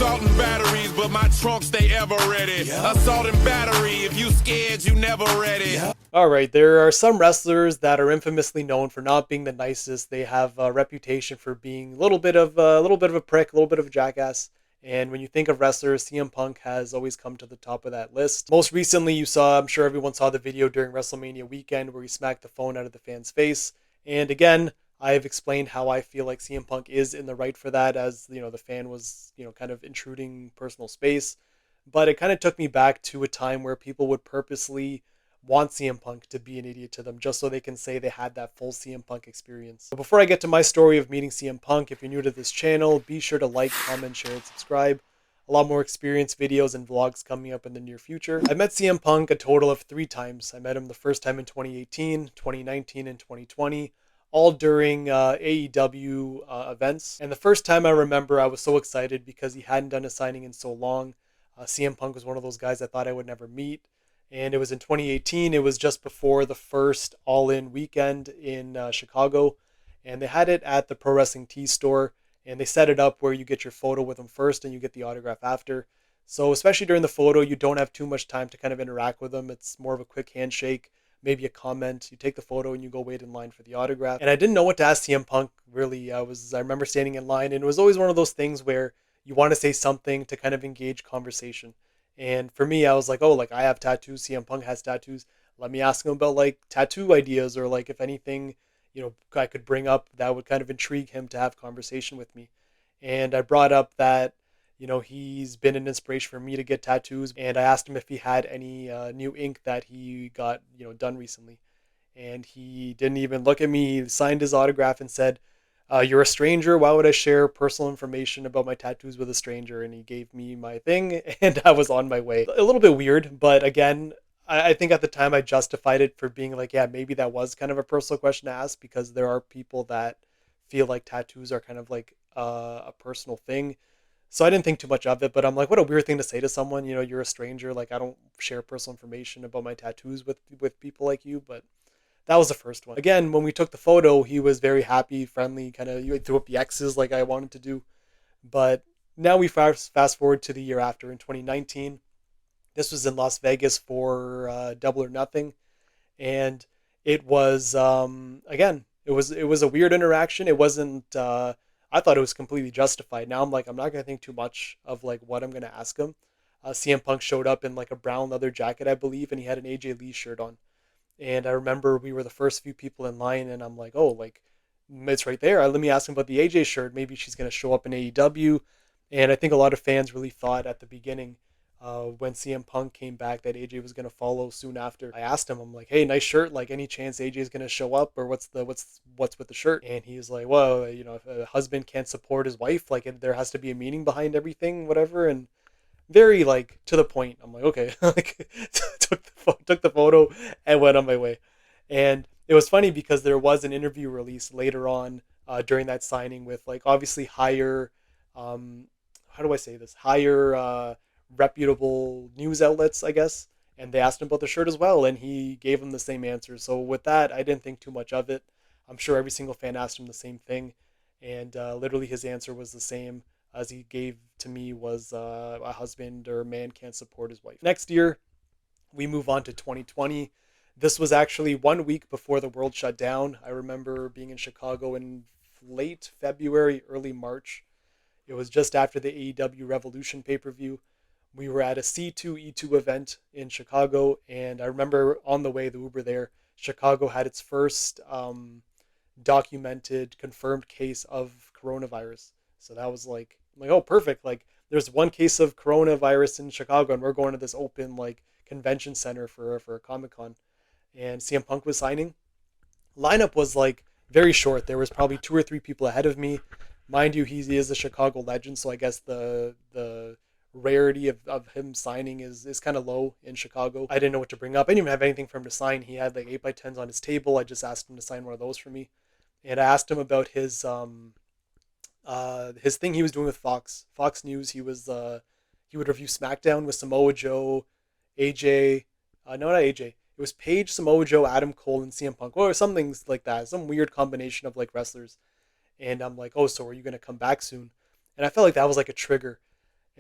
assault and batteries, but my trunk stay ever ready. Assault and battery, if you scared, you never ready. Alright, there are some wrestlers that are infamously known for not being the nicest. They have a reputation for being a little bit of a prick, a little bit of a jackass. And when you think of wrestlers, CM Punk has always come to the top of that list. Most recently, I'm sure everyone saw the video during WrestleMania weekend where he smacked the phone out of the fan's face. And again, I've explained how I feel like CM Punk is in the right for that, as the fan was kind of intruding personal space. But it kind of took me back to a time where people would purposely want CM Punk to be an idiot to them just so they can say they had that full CM Punk experience. So before I get to my story of meeting CM Punk, if you're new to this channel, be sure to like, comment, share, and subscribe. A lot more experience videos and vlogs coming up in the near future. I met CM Punk a total of 3 times. I met him the first time in 2018, 2019, and 2020, all during AEW events. And the first time I remember, I was so excited because he hadn't done a signing in so long. CM Punk was one of those guys I thought I would never meet. And it was in 2018. It was just before the first All-In weekend in Chicago. And they had it at the Pro Wrestling Tees store. And they set it up where you get your photo with him first and you get the autograph after. So especially during the photo, you don't have too much time to kind of interact with him. It's more of a quick handshake, maybe a comment. You take the photo and you go wait in line for the autograph. And I didn't know what to ask CM Punk, really. I remember standing in line, and it was always one of those things where you want to say something to kind of engage conversation. And for me, I was like, oh, like I have tattoos. CM Punk has tattoos. Let me ask him about like tattoo ideas, or like if anything, I could bring up that would kind of intrigue him to have conversation with me. And I brought up that, he's been an inspiration for me to get tattoos. And I asked him if he had any new ink that he got, done recently. And he didn't even look at me. He signed his autograph and said, you're a stranger. Why would I share personal information about my tattoos with a stranger? And he gave me my thing and I was on my way. A little bit weird, but again, I think at the time I justified it for being like, yeah, maybe that was kind of a personal question to ask, because there are people that feel like tattoos are kind of like a personal thing. So I didn't think too much of it, but I'm like, what a weird thing to say to someone, you're a stranger. Like, I don't share personal information about my tattoos with people like you, but that was the first one. Again, when we took the photo, he was very happy, friendly, kind of, you threw up the X's like I wanted to do. But now we fast forward to the year after in 2019. This was in Las Vegas for Double or Nothing. And it was, again, it was a weird interaction. It wasn't, I thought it was completely justified. Now I'm like, I'm not going to think too much of like what I'm going to ask him. CM Punk showed up in like a brown leather jacket, I believe, and he had an AJ Lee shirt on. And I remember we were the first few people in line, and I'm like, oh, like, it's right there. Let me ask him about the AJ shirt. Maybe she's going to show up in AEW. And I think a lot of fans really thought at the beginning, when CM Punk came back, that AJ was going to follow soon after. I asked him, I'm like, hey, nice shirt. Like, any chance AJ is going to show up, or what's with the shirt? And he's like, well, if a husband can't support his wife, like, there has to be a meaning behind everything, whatever. And very like to the point. I'm like, okay, like took the photo and went on my way. And it was funny because there was an interview release later on during that signing with like obviously higher, how do I say this? Higher reputable news outlets, I guess. And they asked him about the shirt as well, and he gave them the same answer. So with that, I didn't think too much of it. I'm sure every single fan asked him the same thing, and literally his answer was the same as he gave to me, was a husband or a man can't support his wife. Next year, we move on to 2020. This was actually 1 week before the world shut down. I remember being in Chicago in late February, early March. It was just after the AEW Revolution pay-per-view. We were at a C2E2 event in Chicago, and I remember on the way, the Uber there, Chicago had its first documented, confirmed case of coronavirus. So that was like, oh, perfect. Like, there's one case of coronavirus in Chicago, and we're going to this open like convention center for a Comic-Con. And CM Punk was signing. Lineup was like very short. There was probably 2 or 3 people ahead of me. Mind you, he is a Chicago legend, so I guess the rarity of him signing is kind of low in Chicago. I didn't know what to bring up. I didn't even have anything for him to sign. He had like 8x10s on his table. I just asked him to sign one of those for me. And I asked him about his thing he was doing with Fox News. He would review SmackDown with Samoa Joe, AJ, no, not AJ. It was Paige, Samoa Joe, Adam Cole, and CM Punk, or something like that. Some weird combination of like wrestlers. And I'm like, oh, so are you gonna come back soon? And I felt like that was like a trigger.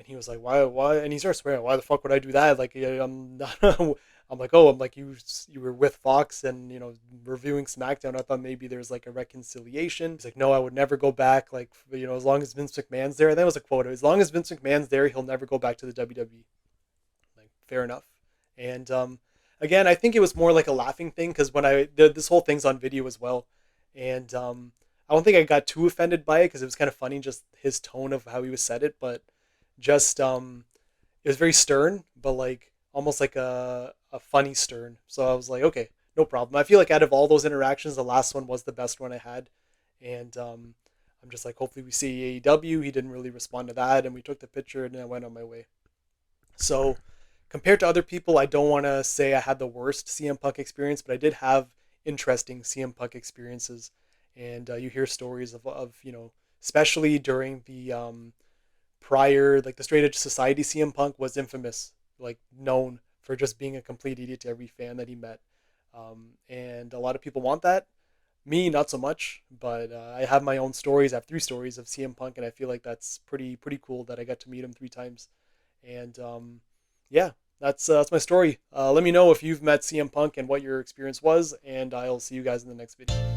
And he was like, why? And he started swearing, why the fuck would I do that? Like, yeah, I'm not, I'm like, oh, I'm like, you were with Fox and, reviewing SmackDown. I thought maybe there's like a reconciliation. He's like, no, I would never go back. Like, as long as Vince McMahon's there. That was a quote. As long as Vince McMahon's there, he'll never go back to the WWE. Like, fair enough. And again, I think it was more like a laughing thing because when this whole thing's on video as well, and I don't think I got too offended by it because it was kind of funny, just his tone of how he was said it, but just it was very stern, but like almost like a funny stern. So I was like, okay, no problem. I feel like out of all those interactions, the last one was the best one I had, and I'm just like, hopefully we see AEW. He didn't really respond to that, and we took the picture, and then I went on my way. So compared to other people, I don't want to say I had the worst CM Punk experience, but I did have interesting CM Punk experiences, and you hear stories of especially during the prior, like the Straight Edge Society, CM Punk was infamous, like known for just being a complete idiot to every fan that he met. And a lot of people want that. Me, not so much, but I have my own stories. I have 3 stories of CM Punk, and I feel like that's pretty cool that I got to meet him 3 times. And yeah, that's my story. Let me know if you've met CM Punk and what your experience was, and I'll see you guys in the next video.